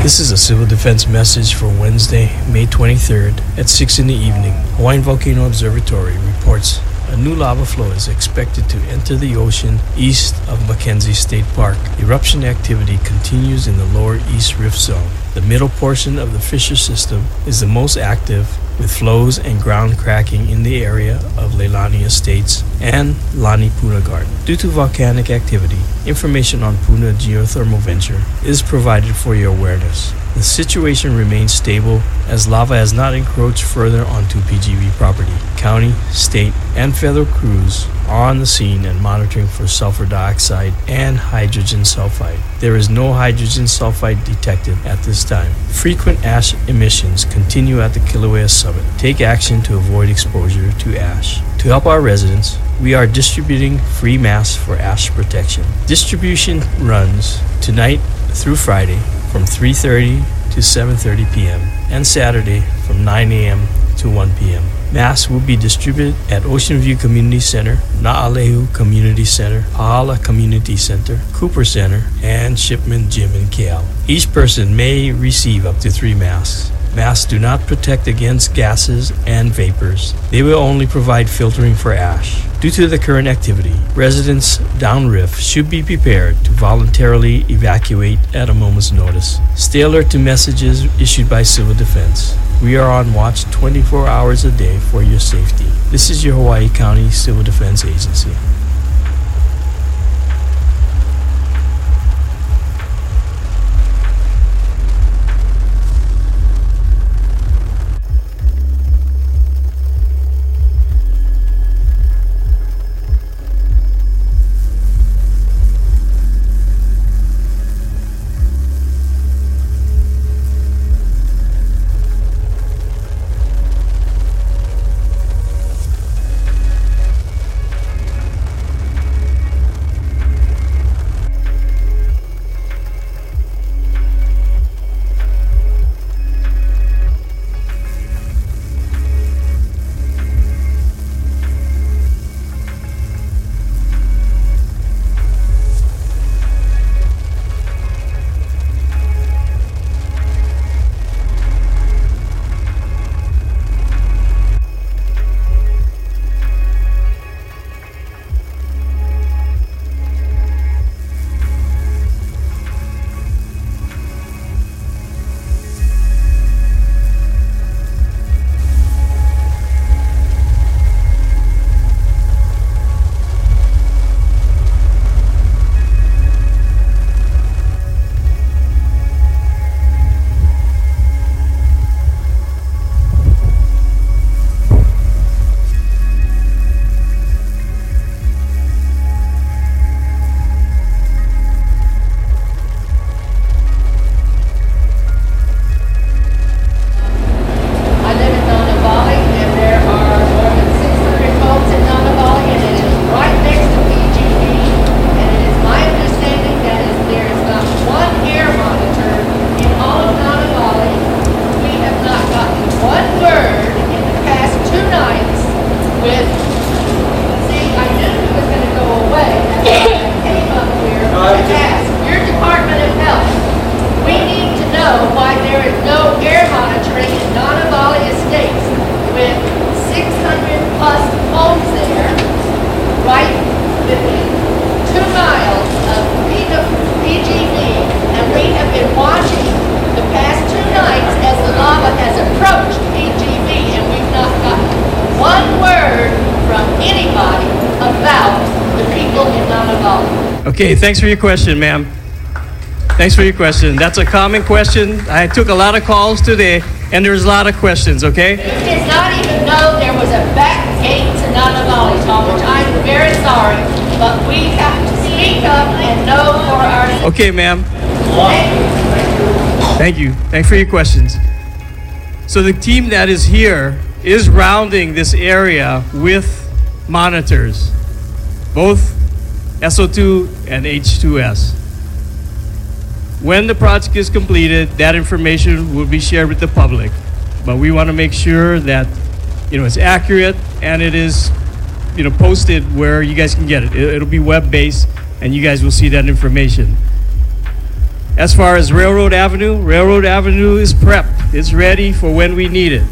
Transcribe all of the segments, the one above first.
This is a civil defense message for Wednesday, May 23rd at 6 in the evening. Hawaiian Volcano Observatory reports a new lava flow is expected to enter the ocean east of Mackenzie State Park. Eruption activity continues in the lower East Rift Zone. The middle portion of the fissure system is the most active, with flows and ground cracking in the area of Leilani Estates and Lani Puna Garden. Due to volcanic activity, information on Puna geothermal venture is provided for your awareness. The situation remains stable as lava has not encroached further onto PGV property. County, state, and federal crews are on the scene and monitoring for sulfur dioxide and hydrogen sulfide. There is no hydrogen sulfide detected at this time. Frequent ash emissions continue at the Kilauea summit. Take action to avoid exposure to ash. To help our residents, we are distributing free masks for ash protection. Distribution runs tonight through Friday from 3:30 to 7:30 p.m. and Saturday from 9 a.m. to 1 p.m. Masks will be distributed at Ocean View Community Center, Na'alehu Community Center, Pahala Community Center, Cooper Center, and Shipman Gym in Keala. Each person may receive up to 3 masks. Masks do not protect against gases and vapors. They will only provide filtering for ash. Due to the current activity, residents downrift should be prepared to voluntarily evacuate at a moment's notice. Stay alert to messages issued by Civil Defense. We are on watch 24 hours a day for your safety. This is your Hawaii County Civil Defense Agency. Okay, thanks for your question, ma'am. Thanks for your question. That's a common question. I took a lot of calls today, and there's a lot of questions, okay? You did not even know there was a back gate to Nanavali, Tom, which I'm very sorry, but we have to speak up and know for our... Okay, ma'am. Thank you. Thanks for your questions. So the team that is here is rounding this area with monitors, both SO2 and H2S. When the project is completed, that information will be shared with the public. But we want to make sure that, it's accurate and it is, posted where you guys can get it. It'll be web-based and you guys will see that information. As far as Railroad Avenue is prepped. It's ready for when we need it.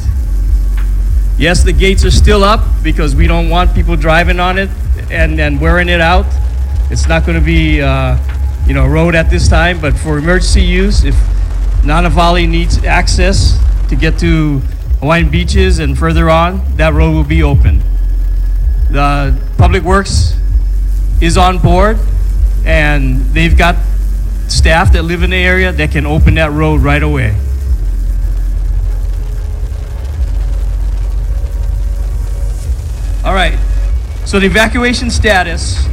Yes, the gates are still up because we don't want people driving on it and wearing it out. It's not going to be a road at this time, but for emergency use, if Nanavali needs access to get to Hawaiian beaches and further on, that road will be open. The Public Works is on board, and they've got staff that live in the area that can open that road right away. All right, so the evacuation status.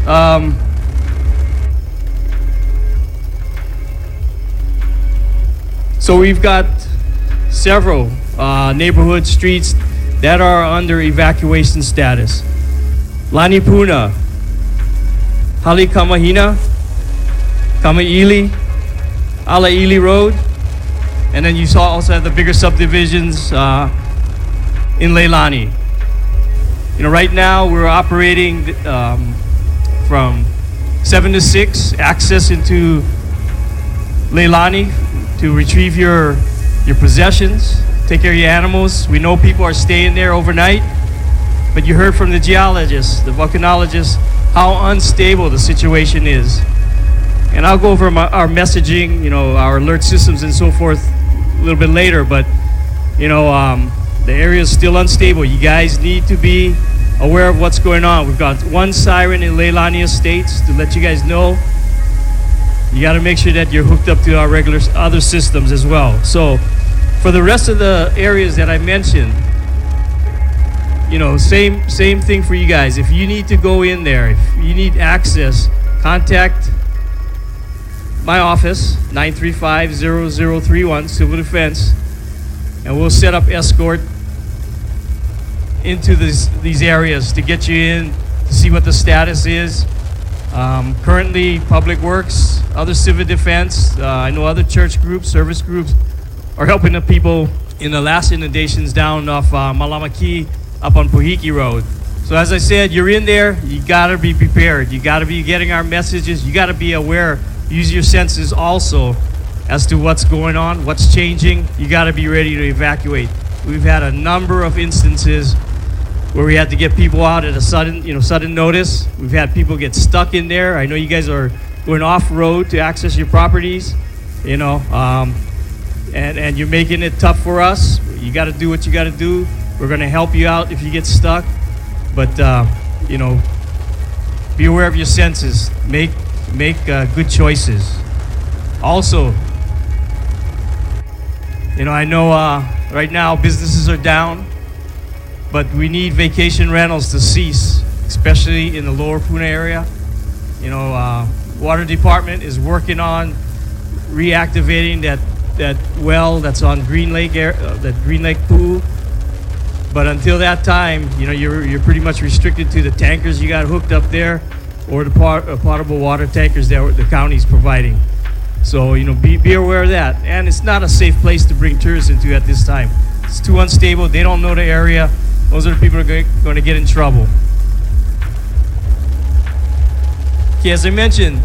So we've got several neighborhood streets that are under evacuation status. Lanipuna, Halikamahina, Kamaili, Alaili Road, and then you also have the bigger subdivisions in Leilani. Right now we're operating from 7 to 6, access into Leilani to retrieve your possessions, take care of your animals. We know people are staying there overnight, but you heard from the geologists, the volcanologists, how unstable the situation is. And I'll go over our messaging, our alert systems and so forth a little bit later, but the area is still unstable. You guys need to be aware of what's going on. We've got one siren in Leilani Estates to let you guys know. You got to make sure that you're hooked up to our regular other systems as well. So for the rest of the areas that I mentioned, same thing for you guys. If you need to go in there, if you need access, contact my office, 935-0031, Civil Defense, and we'll set up escort into these areas to get you in, to see what the status is. Currently, Public Works, other civil defense, I know other church groups, service groups are helping the people in the last inundations down off Malamaki up on Pohiki Road. So as I said, you're in there, you gotta be prepared. You gotta be getting our messages. You gotta be aware, use your senses also as to what's going on, what's changing. You gotta be ready to evacuate. We've had a number of instances where we had to get people out at a sudden notice. We've had people get stuck in there. I know you guys are going off-road to access your properties, and you're making it tough for us. You got to do what you got to do. We're going to help you out if you get stuck, but be aware of your senses. Make good choices. Also, I know right now businesses are down, but we need vacation rentals to cease, especially in the lower Puna area. Water department is working on reactivating that well that's on Green Lake that Green Lake pool. But until that time, you're pretty much restricted to the tankers you got hooked up there, or the potable water tankers that the county's providing. So be aware of that. And it's not a safe place to bring tourists into at this time. It's too unstable. They don't know the area. Those are the people who are going to get in trouble. Okay, as I mentioned,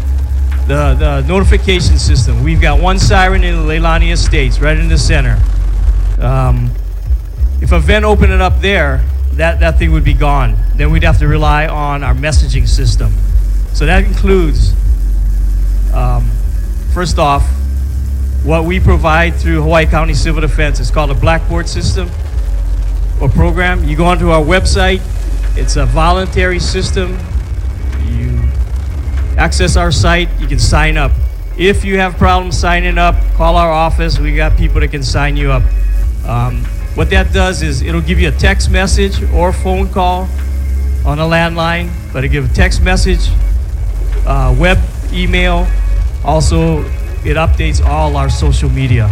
the notification system. We've got one siren in the Leilani Estates, right in the center. If a vent opened it up there, that thing would be gone. Then we'd have to rely on our messaging system. So that includes, first off, what we provide through Hawaii County Civil Defense. It's called a Blackboard system or program. You go onto our website. It's a voluntary system. You access our site. You can sign up. If you have problems signing up, call our office. We got people that can sign you up. What that does is it'll give you a text message or phone call on a landline, but it'll give a text message, web, email. Also, it updates all our social media.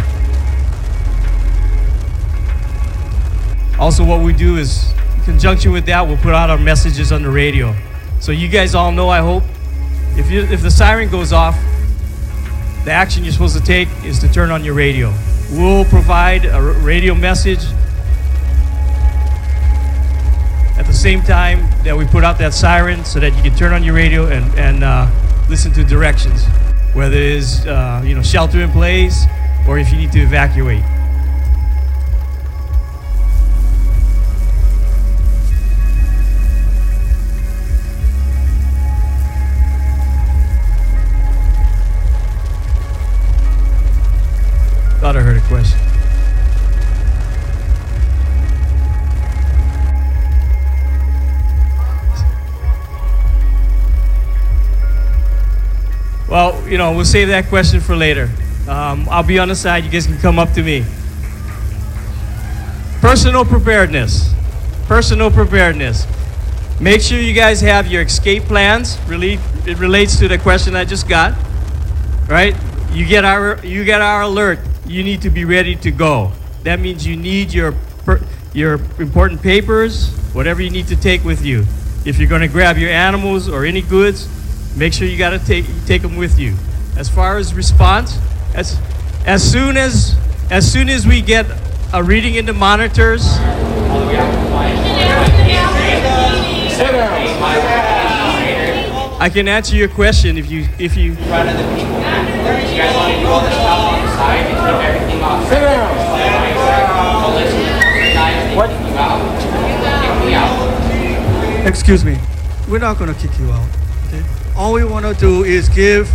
Also, what we do is, in conjunction with that, we'll put out our messages on the radio. So you guys all know, I hope, if the siren goes off, the action you're supposed to take is to turn on your radio. We'll provide a radio message at the same time that we put out that siren so that you can turn on your radio and listen to directions. whether it's shelter in place or if you need to evacuate. Thought I heard a question. Well, we'll save that question for later. I'll be on the side. You guys can come up to me. Personal preparedness. Personal preparedness. Make sure you guys have your escape plans. Really, it relates to the question I just got. Right? You get our alert. You need to be ready to go. That means you need your important papers, whatever you need to take with you. If you're going to grab your animals or any goods, make sure you got to take them with you. As far as response, as soon as we get a reading in the monitors. I can answer your question if you. In front of the people. You guys want to do all this stuff on the side and keep everything off. Sit down. What? Excuse me. We're not going to kick you out. Okay? All we want to do is we're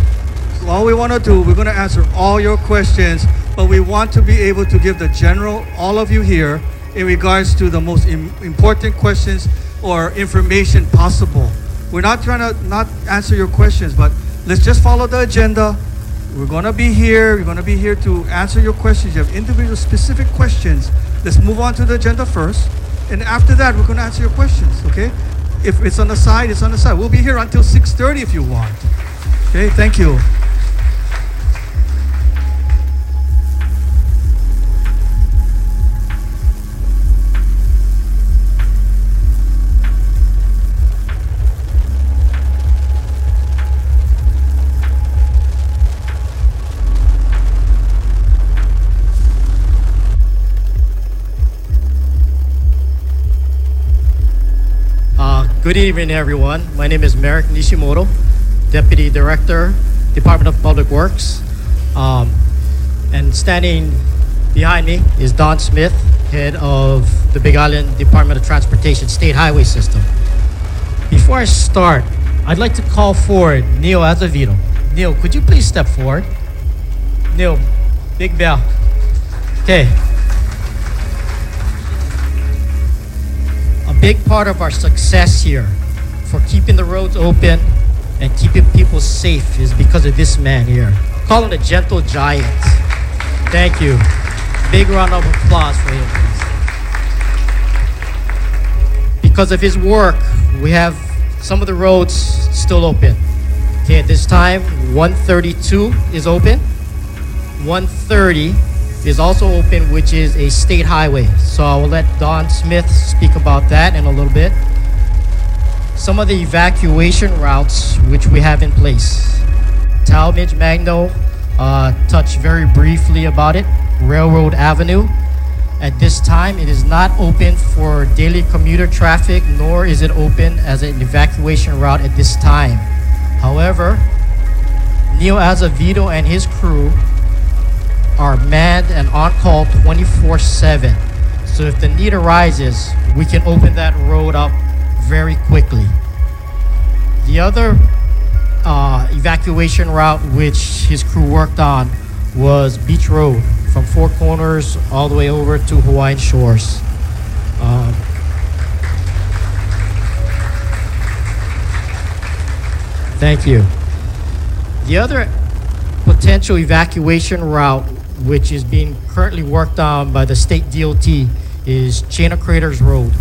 going to answer all your questions, but we want to be able to give the general, all of you here, in regards to the most important questions or information possible. We're not trying to not answer your questions, but let's just follow the agenda. We're going to be here. We're going to be here to answer your questions. You have individual specific questions. Let's move on to the agenda first. And after that, we're going to answer your questions, okay? If it's on the side, it's on the side. We'll be here until 6:30 if you want. Okay, thank you. Good evening, everyone. My name is Merrick Nishimoto, Deputy Director, Department of Public Works. And standing behind me is Don Smith, Head of the Big Island Department of Transportation State Highway System. Before I start, I'd like to call forward Neil Azevedo. Neil, could you please step forward? Neil, big bell. Okay. A big part of our success here for keeping the roads open and keeping people safe is because of this man here. Call him the gentle giant. Thank you. Big round of applause for him, please. Because of his work, we have some of the roads still open. Okay, at this time, 132 is open. 130 is also open, which is a state highway. So I will let Don Smith speak about that in a little bit. Some of the evacuation routes which we have in place. Talmadge Magno touched very briefly about it. Railroad Avenue. At this time, it is not open for daily commuter traffic, nor is it open as an evacuation route at this time. However, Neil Azevedo and his crew are manned and on call 24/7. So if the need arises, we can open that road up very quickly. The other evacuation route which his crew worked on was Beach Road from Four Corners all the way over to Hawaiian Shores. Thank you. The other potential evacuation route which is being currently worked on by the state DOT is Chain of Craters Road.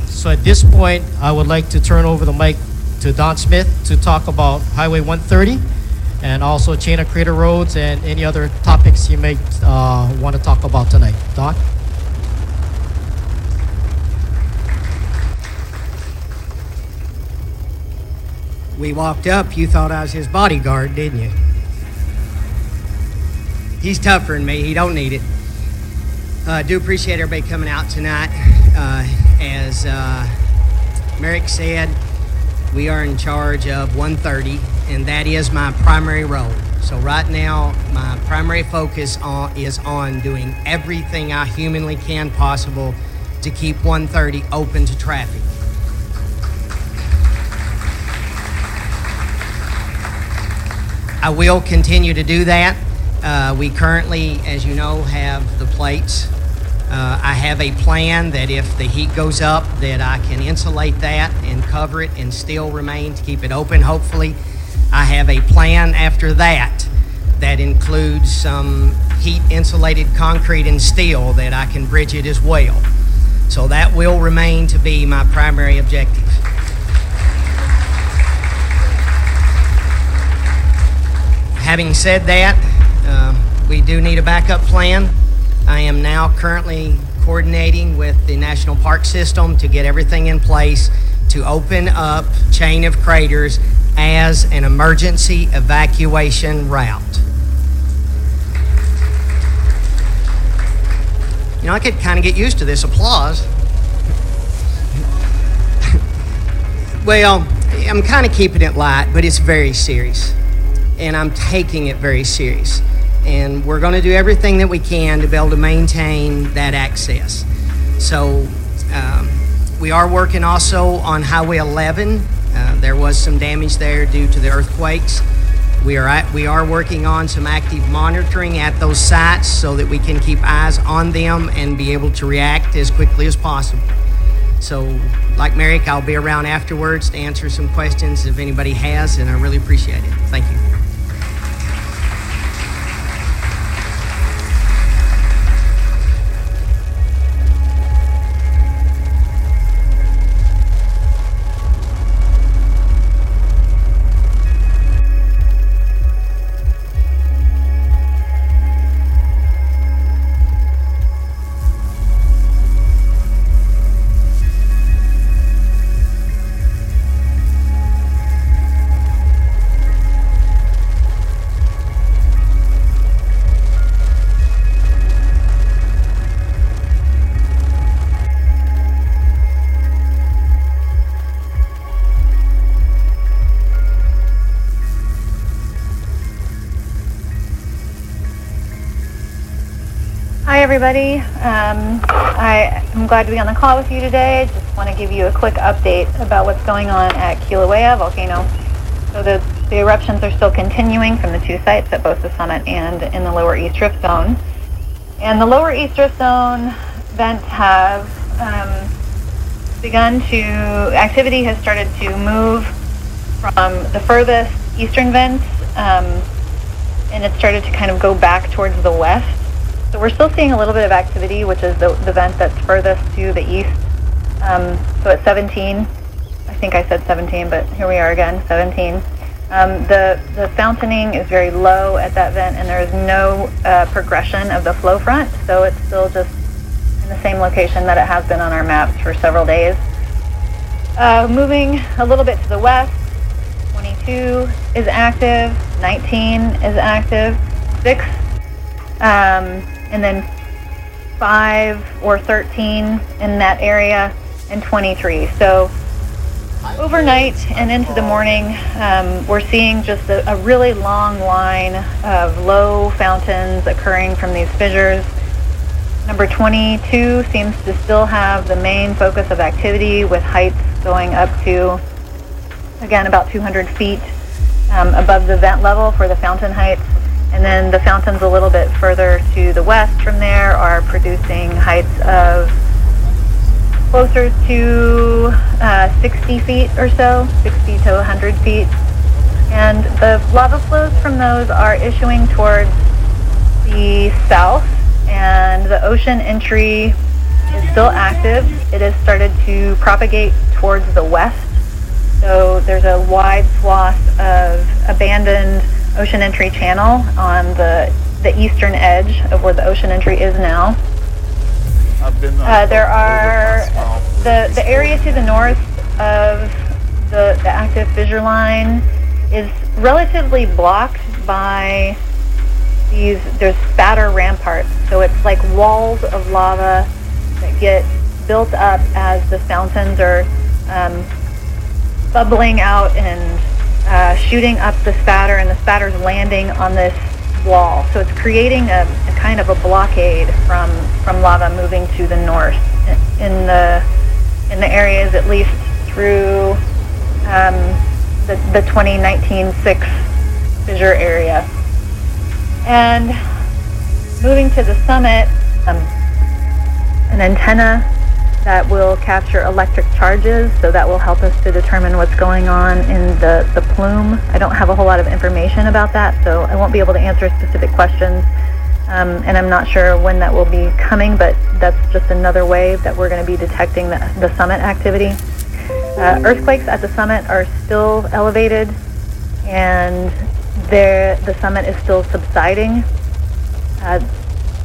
So at this point, I would like to turn over the mic to Don Smith to talk about Highway 130 and also Chain of Crater Roads and any other topics you may want to talk about tonight. Don? We walked up, you thought I was his bodyguard, didn't you? He's tougher than me, he don't need it. I do appreciate everybody coming out tonight. As Merrick said, we are in charge of 130 and that is my primary role. So right now, my primary focus is on doing everything I humanly can possible to keep 130 open to traffic. I will continue to do that. We currently, as you know, have the plates. I have a plan that if the heat goes up, that I can insulate that and cover it and still remain to keep it open, hopefully. I have a plan after that that includes some heat insulated concrete and steel that I can bridge it as well. So that will remain to be my primary objective. Having said that, we do need a backup plan. I am now currently coordinating with the National Park System to get everything in place to open up Chain of Craters as an emergency evacuation route. You know, I could kind of get used to this applause. Well, I'm kind of keeping it light, but it's very serious. And I'm taking it very serious. And we're going to do everything that we can to be able to maintain that access. So we are working also on Highway 11. There was some damage there due to the earthquakes. We are working on some active monitoring at those sites so that we can keep eyes on them and be able to react as quickly as possible. So, like Merrick, I'll be around afterwards to answer some questions if anybody has, and I really appreciate it. Thank you. Hi everybody, I'm glad to be on the call with you today. Just want to give you a quick update about what's going on at Kilauea volcano. So the eruptions are still continuing from the two sites at both the summit and in the lower East Rift Zone. And the lower East Rift Zone vents have activity has started to move from the furthest eastern vents, and it started to kind of go back towards the west. So we're still seeing a little bit of activity, which is the vent that's furthest to the east. So at 17, I think I said 17, but here we are again, 17. The fountaining is very low at that vent, and there is no progression of the flow front, so it's still just in the same location that it has been on our maps for several days. Moving a little bit to the west, 22 is active, 19 is active, 6, and then 5 or 13 in that area, and 23. So overnight and into the morning, we're seeing just a really long line of low fountains occurring from these fissures. Number 22 seems to still have the main focus of activity, with heights going up to, again, about 200 feet above the vent level for the fountain heights. And then the fountains a little bit further to the west from there are producing heights of closer to 60 feet or so, 60 to 100 feet. And the lava flows from those are issuing towards the south, and the ocean entry is still active. It has started to propagate towards the west. So there's a wide swath of abandoned ocean entry channel on the eastern edge of where the ocean entry is now. There are the area to the north of the active fissure line is relatively blocked by there's spatter ramparts. So it's like walls of lava that get built up as the fountains are bubbling out and shooting up the spatter, and the spatter's landing on this wall. So it's creating a kind of a blockade from lava moving to the north in the areas at least through the 2019-6 fissure area. And moving to the summit, an antenna that will capture electric charges, so that will help us to determine what's going on in the plume. I don't have a whole lot of information about that, so I won't be able to answer specific questions, and I'm not sure when that will be coming, but that's just another way that we're going to be detecting the summit activity. Earthquakes at the summit are still elevated, and the summit is still subsiding.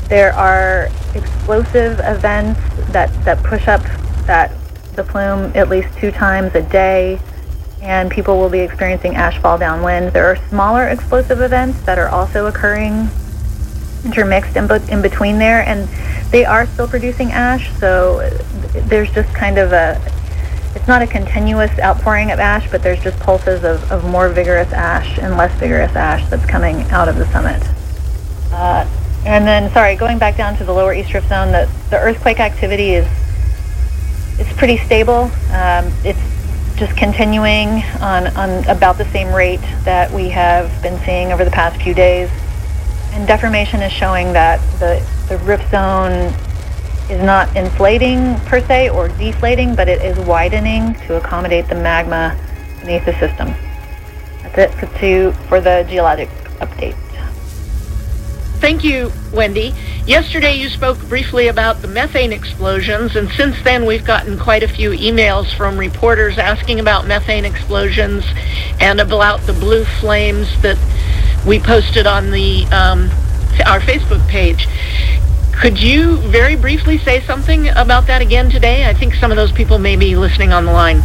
There are explosive events that push up the plume at least 2 times a day, and people will be experiencing ash fall downwind. There are smaller explosive events that are also occurring intermixed in between there, and they are still producing ash, so there's just kind of it's not a continuous outpouring of ash, but there's just pulses of more vigorous ash and less vigorous ash that's coming out of the summit. And then, going back down to the lower East Rift Zone, the earthquake activity is pretty stable. It's just continuing on about the same rate that we have been seeing over the past few days. And deformation is showing that the rift zone is not inflating per se or deflating, but it is widening to accommodate the magma beneath the system. That's it for the geologic update. Thank you, Wendy. Yesterday you spoke briefly about the methane explosions, and since then we've gotten quite a few emails from reporters asking about methane explosions and about the blue flames that we posted on our Facebook page. Could you very briefly say something about that again today? I think some of those people may be listening on the line.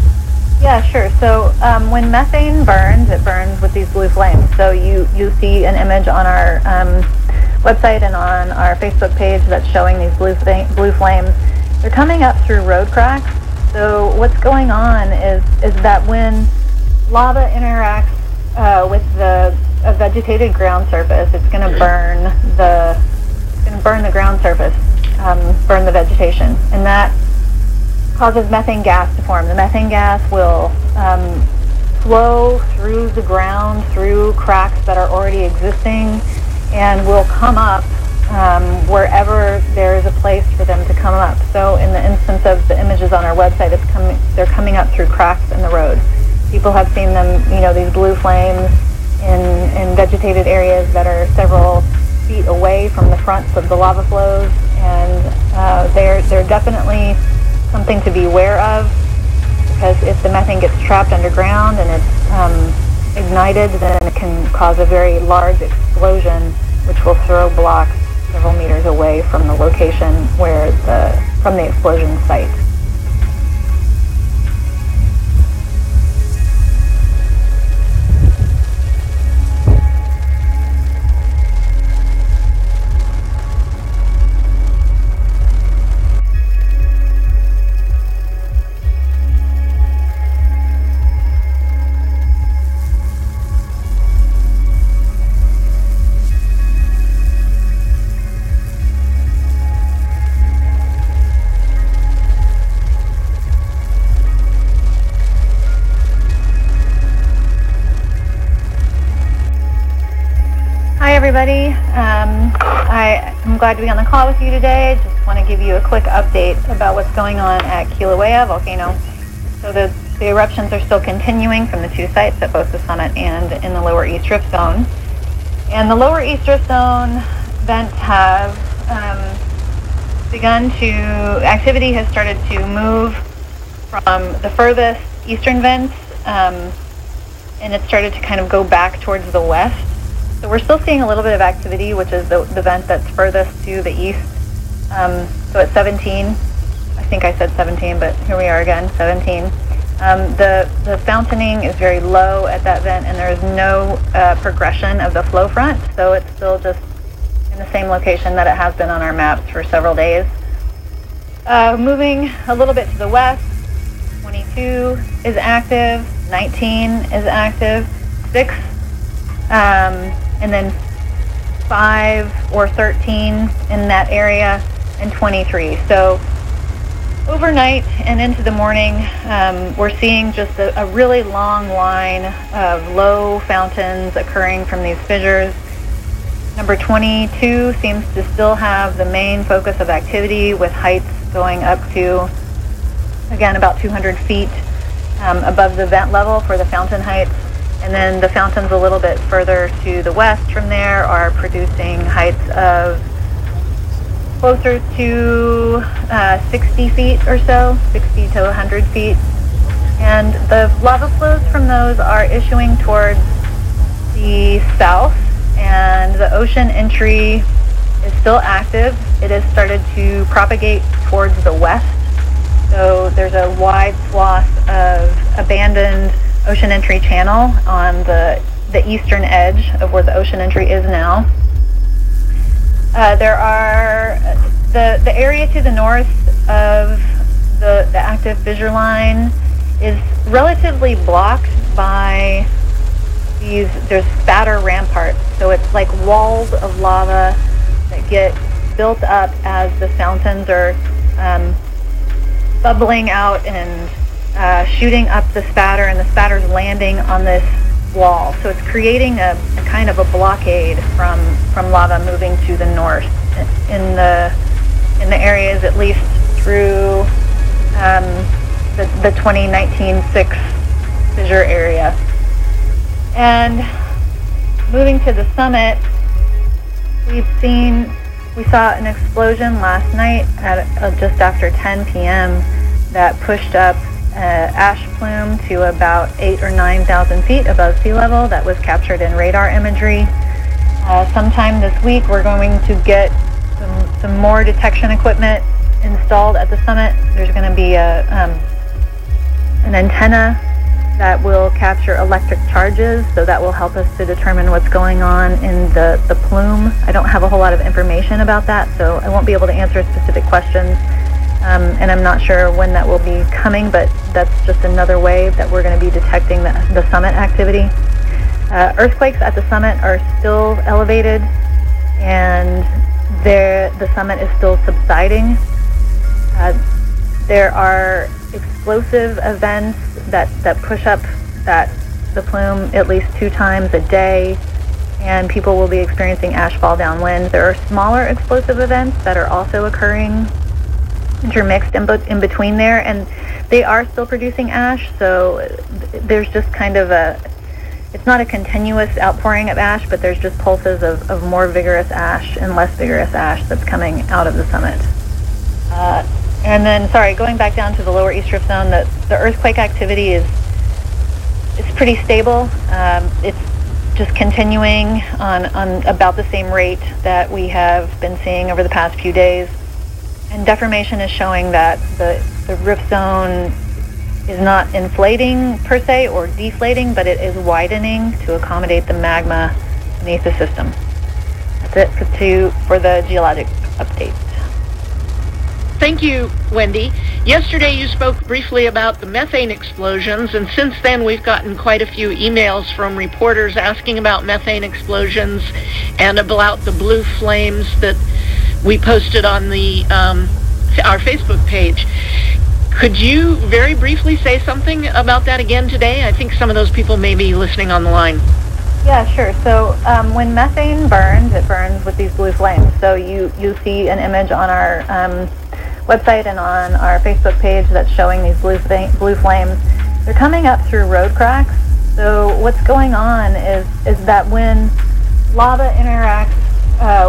Yeah, sure. So when methane burns, it burns with these blue flames. So you see an image on our website and on our Facebook page that's showing these blue flames. They're coming up through road cracks. So what's going on is that when lava interacts with a vegetated ground surface, it's going to burn the ground surface, burn the vegetation, and that causes methane gas to form. The methane gas will flow through the ground, through cracks that are already existing, and will come up wherever there is a place for them to come up. So in the instance of the images on our website, they're coming up through cracks in the road. People have seen them, these blue flames in vegetated areas that are several feet away from the fronts of the lava flows, and they're definitely something to be aware of, because if the methane gets trapped underground and it's ignited, then it can cause a very large explosion, which will throw blocks several meters away from the location from the explosion site. Hi everybody, I'm glad to be on the call with you today. Just want to give you a quick update about what's going on at Kilauea volcano. So the eruptions are still continuing from the 2 sites at both the summit and in the lower East Rift Zone. And the lower East Rift Zone vents have activity has started to move from the furthest eastern vents, and it started to kind of go back towards the west. So we're still seeing a little bit of activity, which is the vent that's furthest to the east. So at 17, I think I said 17, but here we are again, 17. The fountaining is very low at that vent, and there is no progression of the flow front, so it's still just in the same location that it has been on our maps for several days. Moving a little bit to the west, 22 is active, 19 is active. 6, and then 5 or 13 in that area, and 23. So overnight and into the morning, we're seeing just a really long line of low fountains occurring from these fissures. Number 22 seems to still have the main focus of activity, with heights going up to, again, about 200 feet above the vent level for the fountain heights. And then the fountains a little bit further to the west from there are producing heights of closer to 60 feet or so, 60 to 100 feet. And the lava flows from those are issuing towards the south, and the ocean entry is still active. It has started to propagate towards the west. So there's a wide swath of abandoned ocean entry channel on the eastern edge of where the ocean entry is now. There are the area to the north of the active fissure line is relatively blocked by there's spatter ramparts. So it's like walls of lava that get built up as the fountains are bubbling out and shooting up the spatter, and the spatter's landing on this wall. So it's creating a kind of a blockade from lava moving to the north in the areas, at least through the 2019-6 fissure area. And moving to the summit, we saw an explosion last night at just after 10 p.m. that pushed up ash plume to about 8,000 or 9,000 feet above sea level. That was captured in radar imagery. Sometime this week, we're going to get some more detection equipment installed at the summit. There's going to be an antenna that will capture electric charges, so that will help us to determine what's going on in the plume. I don't have a whole lot of information about that, so I won't be able to answer specific questions, and I'm not sure when that will be coming, but that's just another way that we're going to be detecting the summit activity. Earthquakes at the summit are still elevated, and the summit is still subsiding. There are explosive events that push up the plume at least 2 times a day, and people will be experiencing ash fall downwind. There are smaller explosive events that are also occurring intermixed in between there, and they are still producing ash, so there's just kind of it's not a continuous outpouring of ash, but there's just pulses of more vigorous ash and less vigorous ash that's coming out of the summit. And then, going back down to the lower East Rift Zone, the earthquake activity is pretty stable. It's just continuing on about the same rate that we have been seeing over the past few days. And deformation is showing that the rift zone is not inflating per se or deflating, but it is widening to accommodate the magma beneath the system. That's it for the geologic update. Thank you, Wendy. Yesterday you spoke briefly about the methane explosions, and since then we've gotten quite a few emails from reporters asking about methane explosions and about the blue flames that we posted on our Facebook page. Could you very briefly say something about that again today? I think some of those people may be listening on the line. Yeah, sure. So when methane burns, it burns with these blue flames. So you see an image on our website and on our Facebook page that's showing these blue flames. They're coming up through road cracks. So what's going on is that when lava interacts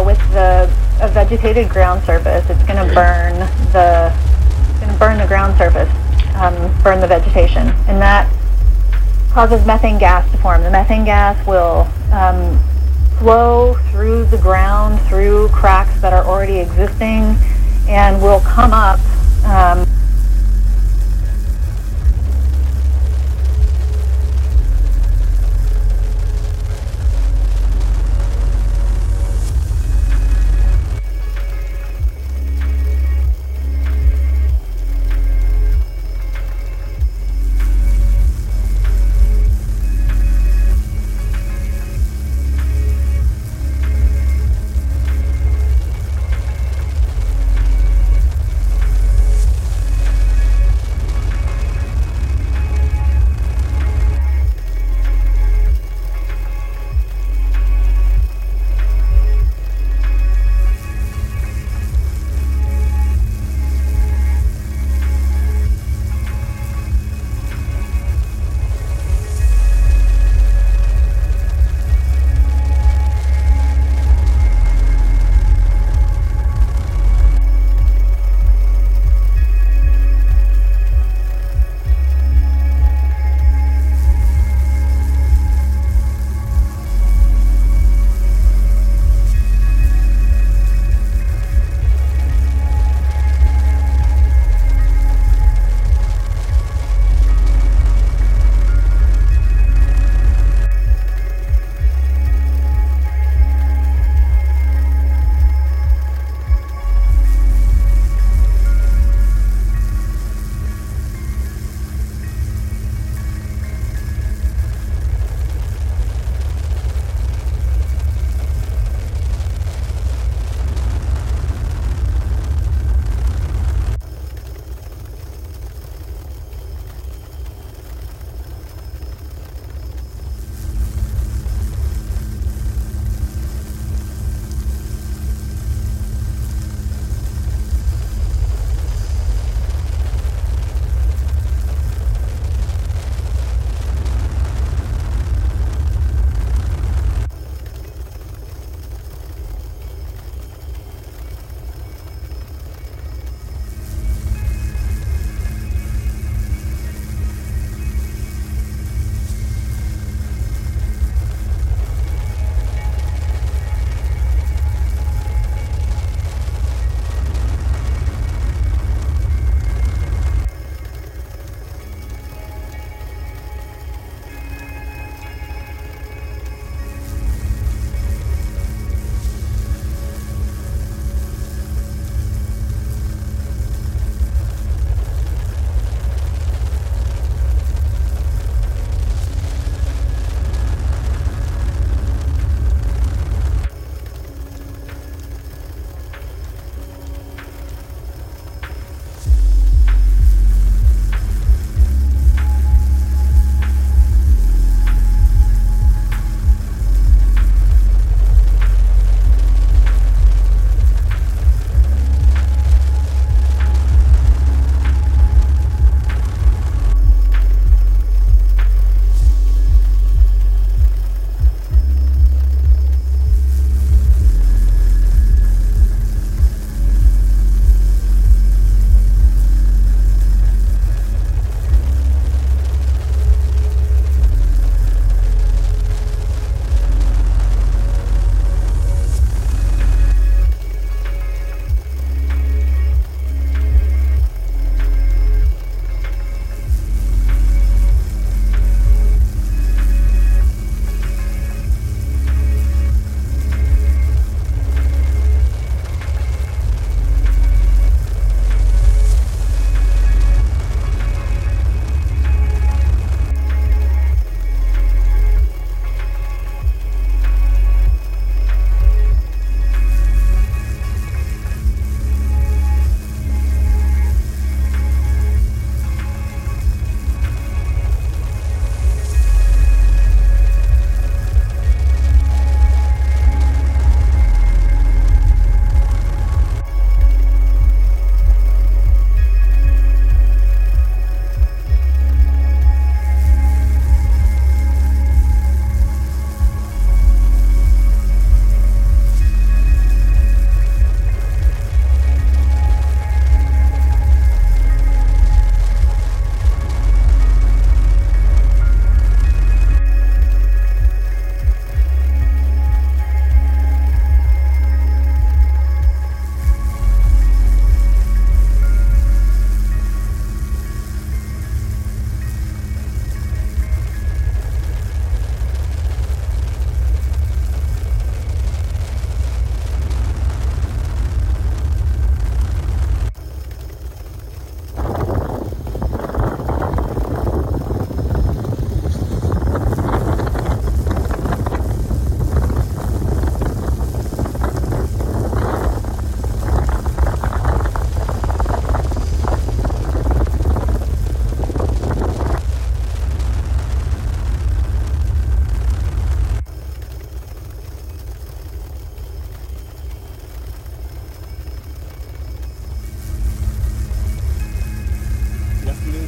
with a vegetated ground surface, it's going to burn the ground surface, burn the vegetation, and that causes methane gas to form. The methane gas will flow through the ground, through cracks that are already existing, and will come up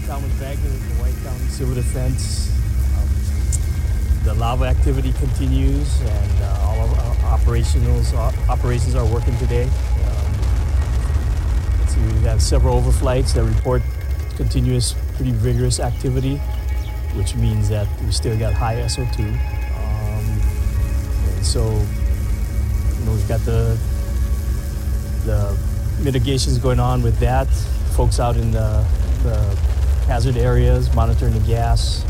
Thomas Wagner with the Hawaii County Civil Defense. The lava activity continues, and all of our operations are working today. Let's see, we have several overflights that report continuous, pretty vigorous activity, which means that we still got high SO2. And so, we've got the mitigations going on with that. Folks out in the hazard areas monitoring the gas,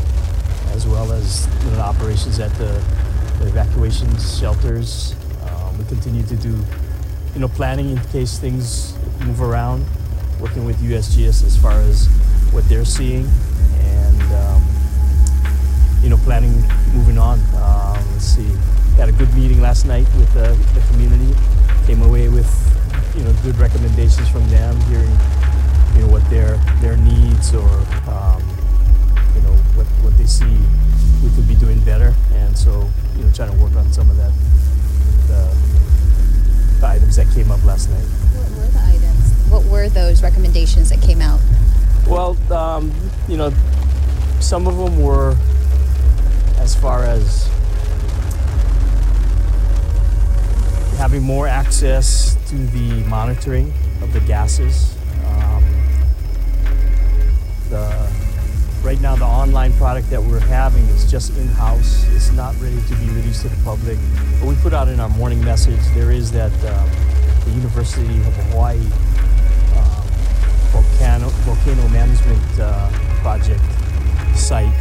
as well as the operations at the evacuation shelters. We continue to do, planning in case things move around, working with USGS as far as what they're seeing, and planning moving on. Let's see, had a good meeting last night with the community. Came away with good recommendations from them, hearing what their needs or what they see we could be doing better, and so trying to work on some of that the items that came up last night. What were the items? What were those recommendations that came out? Well, some of them were as far as having more access to the monitoring of the gases. Right now, the online product that we're having is just in-house. It's not ready to be released to the public. But we put out in our morning message, there is that the University of Hawaii volcano management project site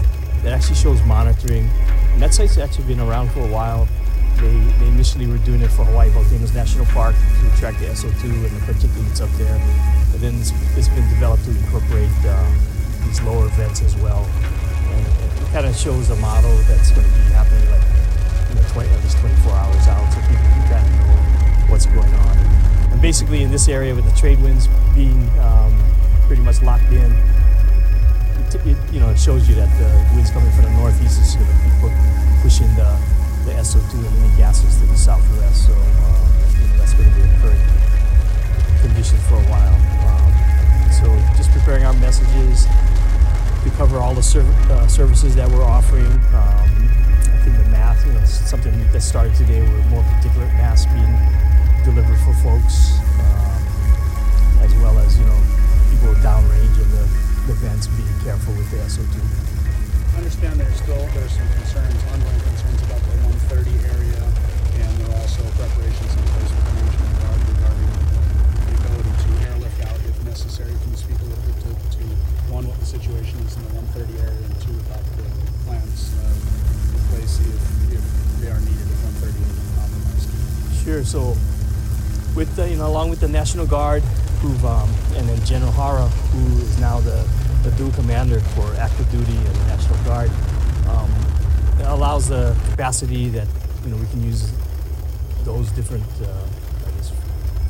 that actually shows monitoring. And that site's actually been around for a while. They initially were doing it for Hawaii Volcanoes National Park to track the SO2 and the particulates up there. But then it's been developed to incorporate these lower vents as well. And it kind of shows a model that's going to be happening at least 24 hours out, so people can kind of know what's going on. And basically in this area with the trade winds being pretty much locked in, it shows you that the winds coming from the northeast is going to be pushing the SO2 and any gases to the southwest, so that's going to be a current condition for a while. So just preparing our messages to cover all the services that we're offering. I think the math, something that started today with more particulate mass being delivered for folks, as well as people downrange of the vents being careful with the SO2. I understand there's some ongoing concerns about the 130 area, and there are also preparations in place with the National Guard regarding the ability to airlift out if necessary. Can you speak a little bit to one, what the situation is in the 130 area, and two, about the plans in place if they are needed if 130 is compromised? Sure. So, with along with the National Guard, and then General Hara, who is now the dual commander for active duty and the National Guard, it allows the capacity that we can use those different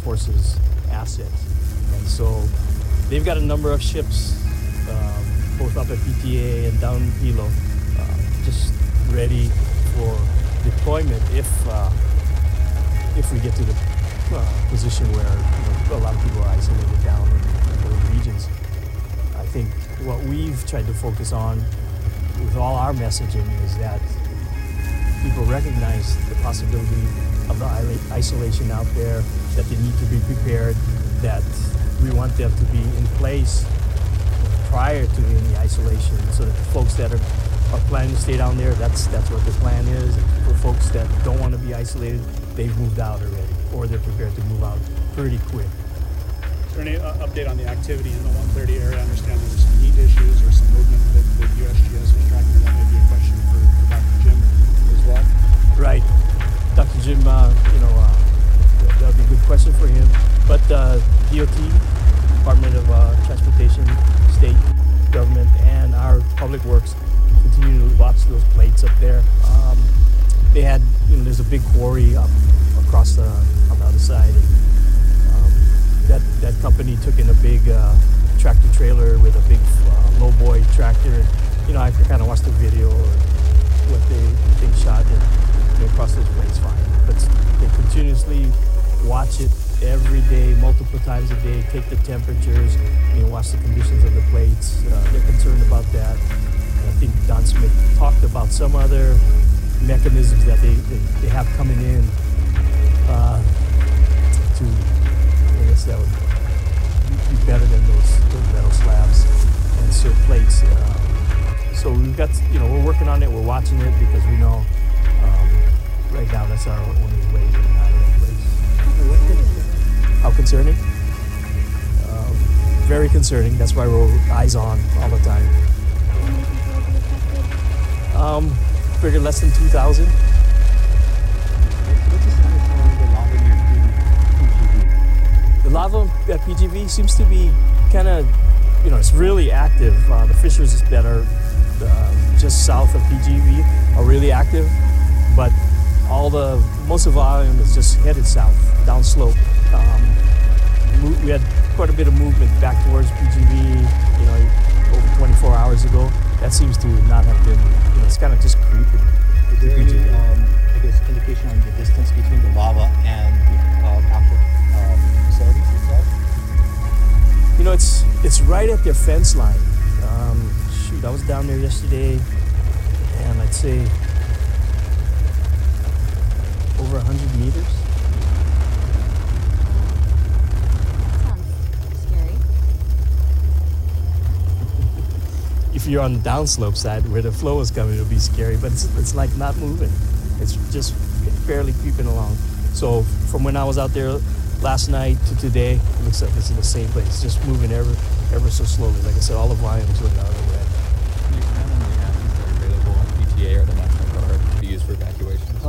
forces assets. And so they've got a number of ships, both up at PTA and down Hilo, just ready for deployment if we get to the position where a lot of people are isolated down in those regions. I think what we've tried to focus on with all our messaging is that people recognize the possibility of the isolation out there, that they need to be prepared, that we want them to be in place prior to any isolation, so that the folks that are planning to stay down there, that's what the plan is. For folks that don't want to be isolated, they've moved out already, or they're prepared to move out pretty quick. Is there any update on the activity in the 130 area? I understand there were some heat issues or some movement that USGS was tracking. That may be a question for Dr. Jim as well. Right. Dr. Jim, that would be a good question for him. But DOT, Department of Transportation, state government, and our public works continue to watch those plates up there. They had, there's a big quarry up across on the other side, and that company took in a big tractor trailer with a big lowboy tractor, and I kind of watched the video or what they shot, and they crossed those plates fine. But they continuously watch it every day, multiple times a day, take the temperatures, watch the conditions of the plates. They're concerned about that. And I think Don Smith talked about some other mechanisms that they have coming in to, I guess that would be better than those metal slabs and silt plates. So we've got, we're working on it, we're watching it because we know right now that's our only way in and out of that place. How concerning? Very concerning. That's why we're eyes on all the time. Figure less than 2,000. The lava at PGV seems to be kind of, it's really active. The fissures that are just south of PGV are really active, but most of the volume is just headed south, downslope. We had quite a bit of movement back towards PGV, over 24 hours ago. That seems to not have been, it's kind of just creeping. Is there any, indication on the distance between the lava and the actual facilities itself? It's right at their fence line. I was down there yesterday, and I'd say over 100 meters. Sounds scary. If you're on the downslope side where the flow is coming, it'll be scary, but it's like not moving. It's just barely creeping along. So from when I was out there last night to today, it looks like it's in the same place, just moving ever so slowly. Like I said, all the volumes went out of the way. Can you comment on the actions that are available on PTA or the National Guard to be used for evacuations?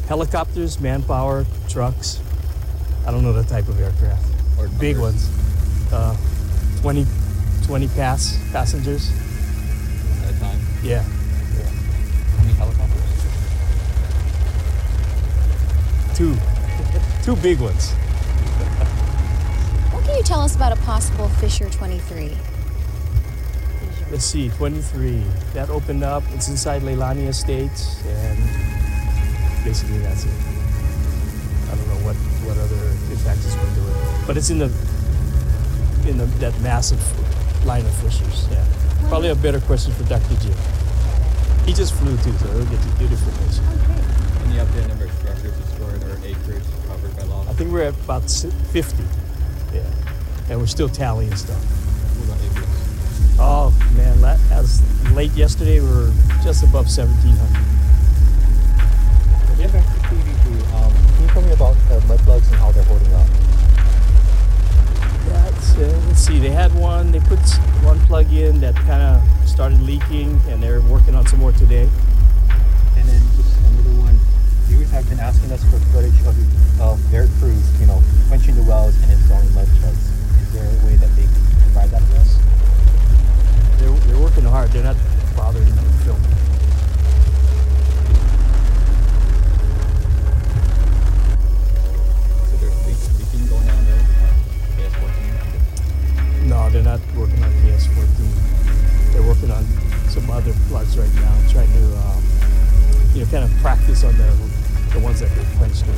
Helicopters, manpower, trucks. I don't know the type of aircraft. Or big ones. 20 passengers. At a time? Yeah. How many helicopters? Two big ones. What can you tell us about a possible Fissure 23? Let's see, 23. That opened up. It's inside Leilani Estates, and basically that's it. I don't know what other impacts it's going to do. But it's in that massive line of fissures. Yeah. Probably a better question for Dr. Jim. He just flew too, so he'll get good information. Any update number of structures destroyed or acreage covered by lava? I think we're at about 50. Yeah. And we're still tallying stuff. What about acreage? Oh man, as late yesterday we were just above 1,700. Getting back to PVP, can you tell me about the mud plugs and how they're holding up? Yeah, let's see. They had one. They put one plug in that kind of started leaking, and they're working on some more today. And then just another one. Viewers have been asking us for footage of their crews, quenching the wells and installing mud plugs. Is there a way that they can provide that to us? They're working hard. They're not bothering to film. So there's leaking going on there on KS-14? No, they're not working on KS-14. They're working on some other plugs right now, trying to, kind of practice on the ones that they've quenched away.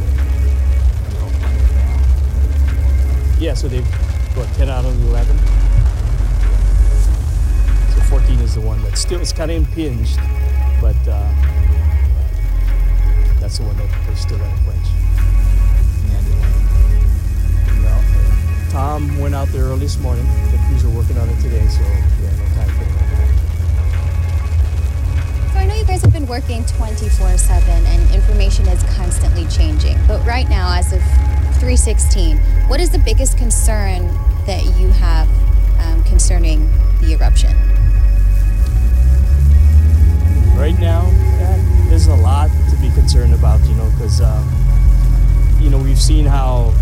Yeah, so they've got 10 out of 11. 14 is the one that still is kind of impinged, but that's the one that they still got to quench. Well, Tom went out there early this morning. The crews are working on it today, so yeah, no time for it. So I know you guys have been working 24/7 and information is constantly changing, but right now, as of 3/16, what is the biggest concern that you have concerning the eruption? Right now, there's a lot to be concerned about, because, we've seen how,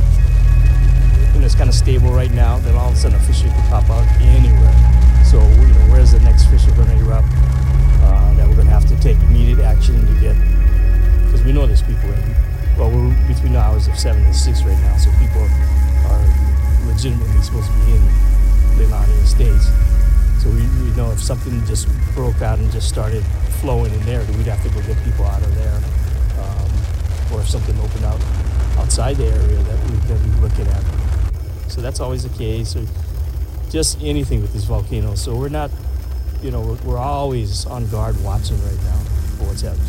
it's kind of stable right now, then all of a sudden a fissure could pop out anywhere. So, where's the next fissure going to erupt? That we're going to have to take immediate action to get, because we know there's people we're between the hours of 7 and 6 right now, so people are legitimately supposed to be in Leilani Estates. So we know if something just broke out and just started flowing in there, we'd have to go get people out of there. Or if something opened out outside the area that we're going to be looking at. So that's always the case, or just anything with these volcanoes. So we're not, we're always on guard watching right now for what's happening.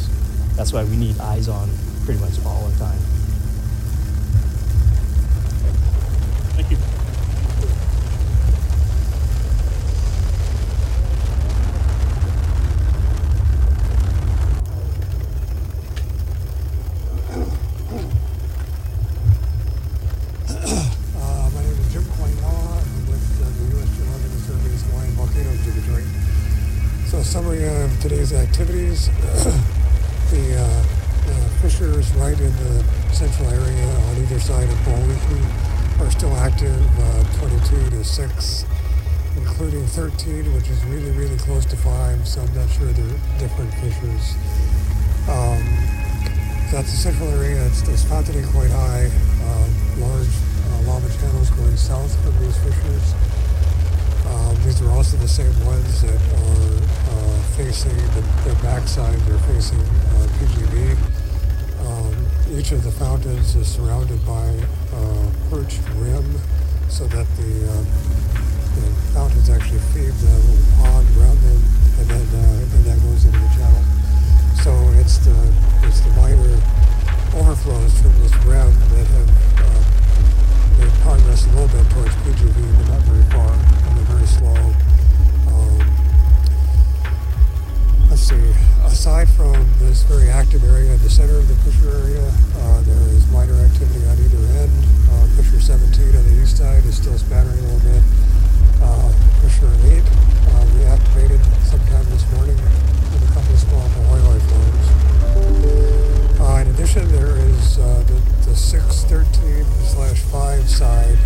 That's why we need eyes on pretty much all the time. Thank you. My name is Jim Kilauea. I'm with the U.S. Geological Survey's Hawaiian Volcano Observatory. So a summary of today's activities. The fissures right in the central area on either side of Kilauea are still active, 22 to 6, including 13, which is really, really close to 5, so I'm not sure they're different fissures. That's the central area. It's fountaining quite high, large lava channels going south from these fissures. These are also the same ones that are facing their backside. They're facing PGV. Each of the fountains is surrounded by a perched rim, so that the fountains actually feed the little pond around them, and then that goes into the channel. So it's the minor overflows from this rim that have made progress a little bit towards PGV, but not very far, and they're very slow. Let's see, aside from this very active area in the center of the fissure area, there is minor activity on either end. Fissure 17 on the east side is still spattering a little bit. Fissure 8 reactivated sometime this morning with a couple of small Kilauea flows. In addition, there is the 613/5 side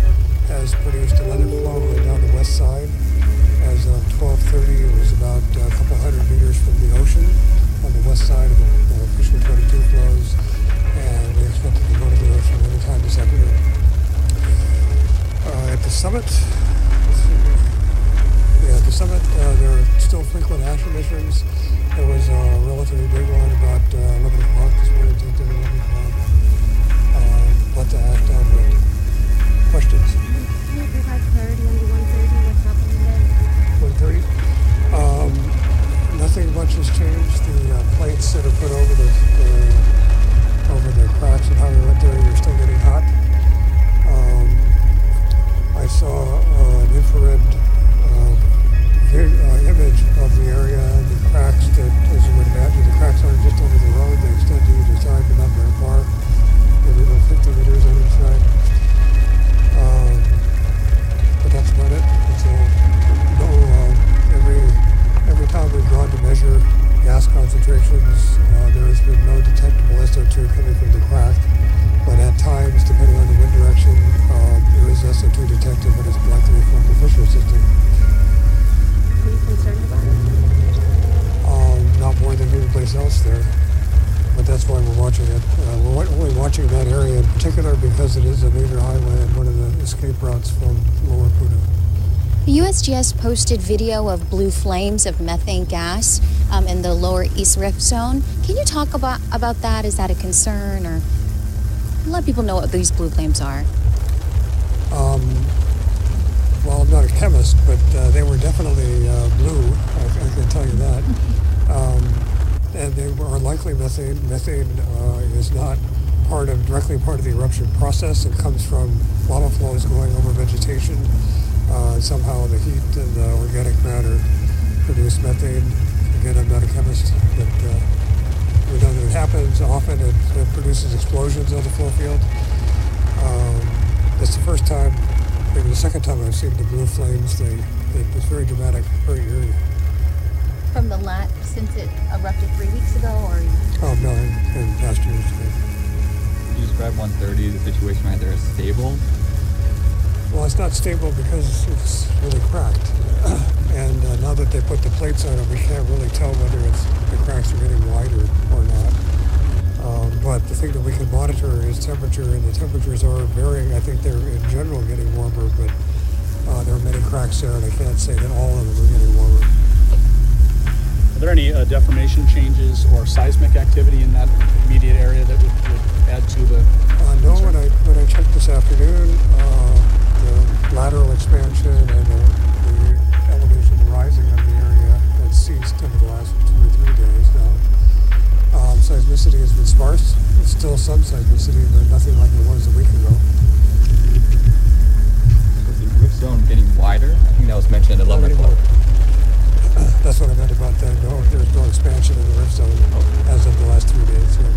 has produced another flow right down the west side. As of 12:30, it was about a couple hundred meters from the ocean on the west side of the fissure 22 flows, and we expect it to go to the ocean anytime this afternoon. At the summit, there are still frequent ash emissions. There was a relatively big one about 11 o'clock this morning, 10 to 11 o'clock. Let the ash down with questions. Can you provide clarity on the 130? What's happening there? 130? Nothing much has changed. The plates that are put over the cracks and how we went there, you're still getting hot. I saw an infrared image of the area and the cracks that, as you would imagine, the cracks aren't just over the road, they extend to either side, but not very far. Maybe about 50 meters on each side. But that's about it. So, every time we've gone to measure gas concentrations, there has been no detectable SO2 coming from the crack. But at times, depending on the wind direction, there is SO2 detected, but it's likely from the fissure system. Are you concerned about it? Not more than any place else there. But that's why we're watching it. We're only watching that area in particular because it is a major highway and one of the escape routes from Lower Puna. The USGS posted video of blue flames of methane gas in the lower East Rift Zone. Can you talk about that? Is that a concern, or let people know what these blue flames are? Well, I'm not a chemist, but they were definitely blue, I can tell you that. And they are likely methane. Methane is not directly part of the eruption process. It comes from lava flows going over vegetation. Somehow the heat and the organic matter produce methane. Again, I'm not a chemist, but we know that it happens often. It produces explosions on the flow field. That's the first time, maybe the second time I've seen the blue flames. It's very dramatic, very eerie. From since it erupted 3 weeks ago, or? Oh, no, in past years. Can you describe 130, the situation right there, as stable? Well, it's not stable because it's really cracked. And now that they put the plates on it, we can't really tell whether the cracks are getting wider or not. But the thing that we can monitor is temperature, and the temperatures are varying. I think they're in general getting warmer, but there are many cracks there, and I can't say that all of them are getting warmer. Are there any deformation changes or seismic activity in that immediate area that would add to the? No, when I checked this afternoon, the lateral expansion and the elevation rising of the area has ceased over the last 2 or 3 days now. Seismicity has been sparse. It's still some seismicity, but nothing like it was a week ago. Is the rift zone getting wider? I think that was mentioned in the lumber club. That's what I meant about that. No, there's no expansion in the rift zone as of the last 3 days. Yeah.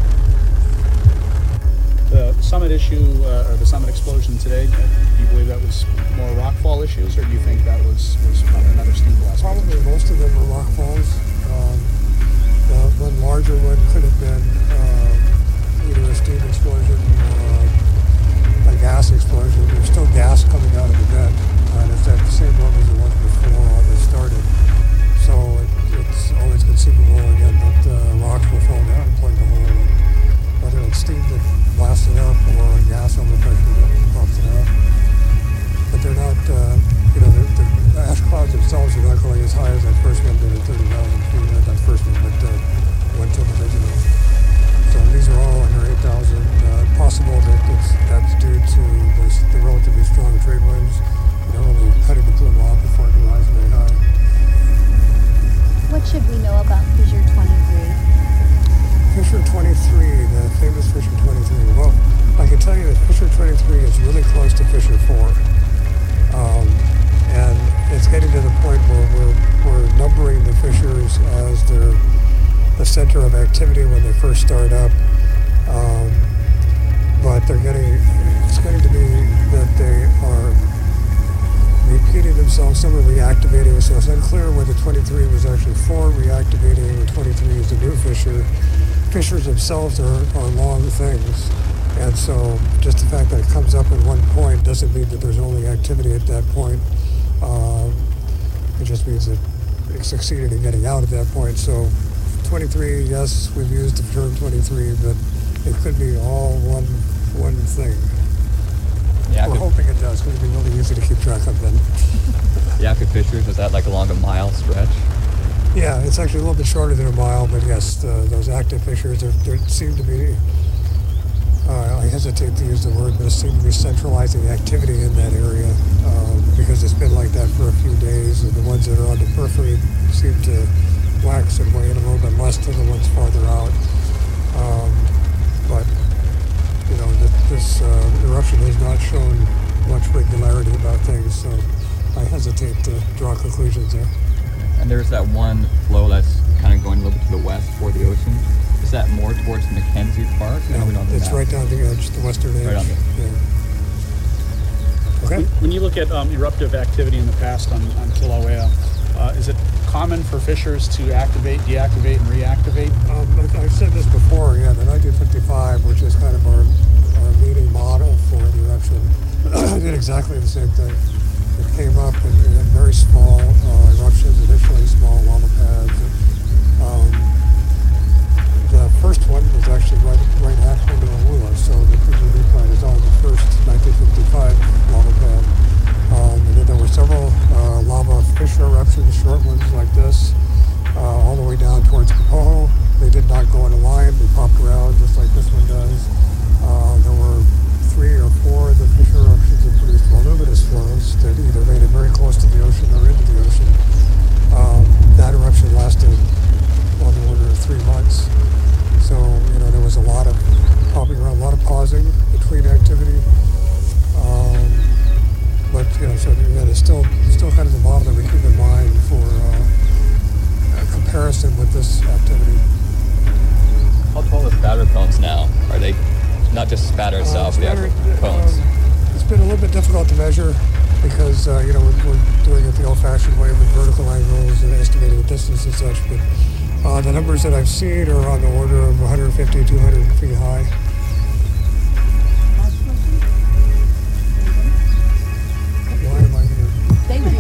The summit issue or the summit explosion today, do you believe that was more rockfall issues, or do you think that was another steam blast? Probably most of them were rockfalls. The one larger one could have been either a steam explosion or a gas explosion. There's still gas coming out of the vent, and it's at the same level as it was before all this started. So it's always conceivable again that rocks will fall down and plug the hole. Whether it's steam that blasted up or gas overpressure that pumps it out. But they're not, the ash clouds themselves are not going as high as that first one did at 30,000 feet, not that first one, but went to the original. So these are all under 8,000. Possible that that's due to the relatively strong trade winds, really cutting the plume off before it can rise very high. What should we know about Fissure 23? Fissure 23, the famous Fissure 23. Well, I can tell you that Fissure 23 is really close to Fissure 4. And it's getting to the point where we're numbering the fissures as they're the center of activity when they first start up. But it's getting to be that they are repeating themselves, some are reactivating, so it's unclear whether 23 was actually 4 reactivating or 23 is a new fissure. Fissures themselves are long things, and so just the fact that it comes up at one point doesn't mean that there's only activity at that point. It just means that it succeeded in getting out at that point. So 23, yes, we've used the term 23, but it could be all one thing. Yeah, we're hoping it does, because it'd be really easy to keep track of them. The active fissures, is that like along a mile stretch? Yeah, it's actually a little bit shorter than a mile, but yes, those active fissures, there seem to be, I hesitate to use the word, but it seems to be centralizing activity in that area because it's been like that for a few days, and the ones that are on the periphery seem to wax and wane a little bit less than the ones farther out. But this eruption has not shown much regularity about things, so I hesitate to draw conclusions there. And there's that one flow that's kind of going a little bit to the west toward the ocean. Is that more towards Mackenzie Park? No, it's right down the edge, the western edge. Right on Okay. When you look at eruptive activity in the past on Kilauea, is it common for fissures to activate, deactivate, and reactivate? I've said this before, the 1955, which is kind of our leading model for the eruption, did exactly the same thing. It came up in very small eruptions, initially small lava pads. The first one was actually right at Honolulu, so the Fuji Decline is on the first 1955 lava pad. And then there were several lava fissure eruptions, short ones like this, all the way down towards Kapoho. They did not go in a line, they popped around just like this one does. There were 3 or 4 of the fissure eruptions that produced voluminous flows that either made it very close to the ocean or into the ocean. That eruption lasted on the order of 3 months. So, there was a lot of popping around, a lot of pausing between activity. But, so again, it's still kind of the model that we keep in mind for a comparison with this activity. How tall are the spatter cones now? Are they not just spatter itself, the actual cones? It's been a little bit difficult to measure because, we're doing it the old-fashioned way with vertical angles and estimating the distance and such. But the numbers that I've seen are on the order of 150, 200 feet high. Why am I here? Thank you.